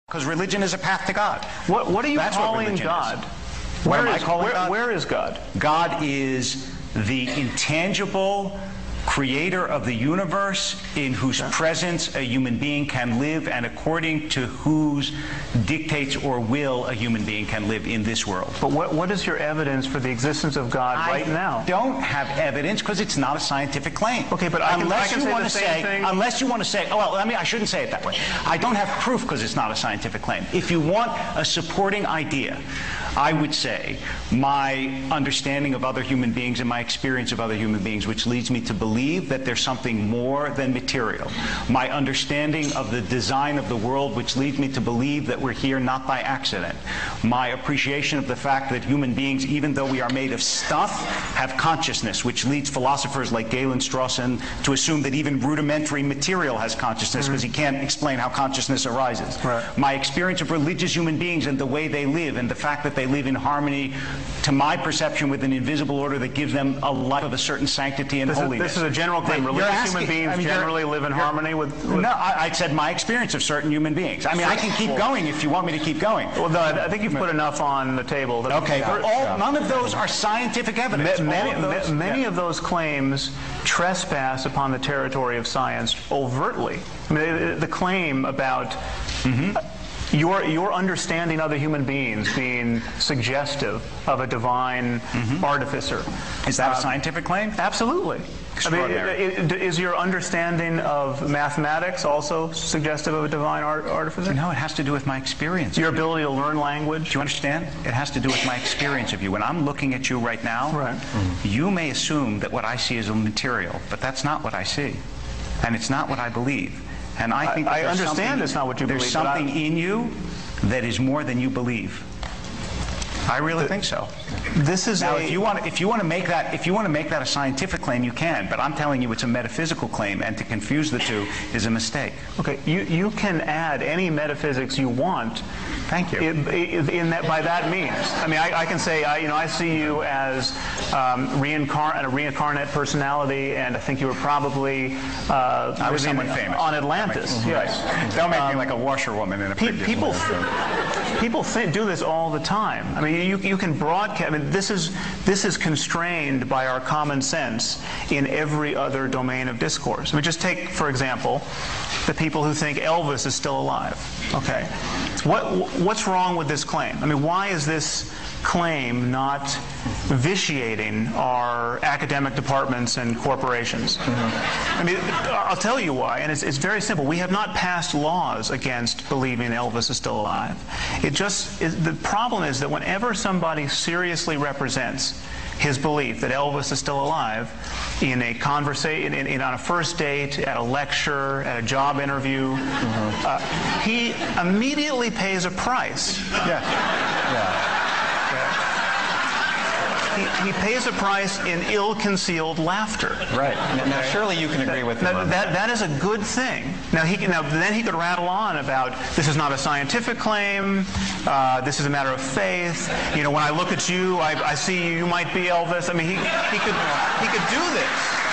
Because religion is a path to God. What are you calling God? Where is God? God is the intangible creator of the universe, in whose presence a human being can live, and according to whose dictates or will a human being can live in this world. But what is your evidence for the existence of God right now? I don't have evidence because it's not a scientific claim. Okay, but unless you want to say, oh, well, I shouldn't say it that way. I don't have proof because it's not a scientific claim. If you want a supporting idea, I would say my understanding of other human beings and my experience of other human beings, which leads me to believe that there's something more than material. My understanding of the design of the world, which leads me to believe that we're here not by accident. My appreciation of the fact that human beings, even though we are made of stuff, have consciousness, which leads philosophers like Galen Strawson to assume that even rudimentary material has consciousness, because he can't explain how consciousness arises. Right. My experience of religious human beings and the way they live, and the fact that they live in harmony, to my perception, with an invisible order that gives them a life of a certain sanctity and holiness. This is a general claim. Religious human beings generally live in harmony with... No, I said my experience of certain human beings. I mean, I can keep going if you want me to keep going. Well, no, I think you've put enough on the table. Okay, none of those are scientific evidence. Many of those claims trespass upon the territory of science overtly. I mean, the claim about... Your understanding other human beings being suggestive of a divine artificer. Is that a scientific claim? Absolutely. I mean, is your understanding of mathematics also suggestive of a divine artificer? No, it has to do with my experience. Your ability to learn language? Do you understand? It has to do with my experience of you. When I'm looking at you right now, you may assume that what I see is material, but that's not what I see. And it's not what I believe. And I think I understand it's not what you believe. There's something in you that is more than you believe. I really think so. This is now, if you want to make that a scientific claim, you can. But I'm telling you, it's a metaphysical claim, and to confuse the two is a mistake. Okay, you can add any metaphysics you want. Thank you. By that means, I mean, I can say, I see you as a reincarnate personality, and I think you were probably I was someone famous on Atlantis. Yes, don't make me like a washerwoman in a people do this all the time. I mean, you can broadcast. I mean, this is constrained by our common sense in every other domain of discourse. I mean, just take, for example, the people who think Elvis is still alive. Okay, what's wrong with this claim? I mean, why is this claim not vitiating our academic departments and corporations? I mean, I'll tell you why, and it's very simple. We have not passed laws against believing Elvis is still alive. The problem is that whenever somebody seriously represents his belief that Elvis is still alive in a conversation, on a first date, at a lecture, at a job interview, he immediately pays a price. He pays a price in ill-concealed laughter. Right. Now, surely you can agree with him on that. That is a good thing. Now, then he could rattle on about, this is not a scientific claim, this is a matter of faith. You know, when I look at you, I see you might be Elvis. I mean, he could do this.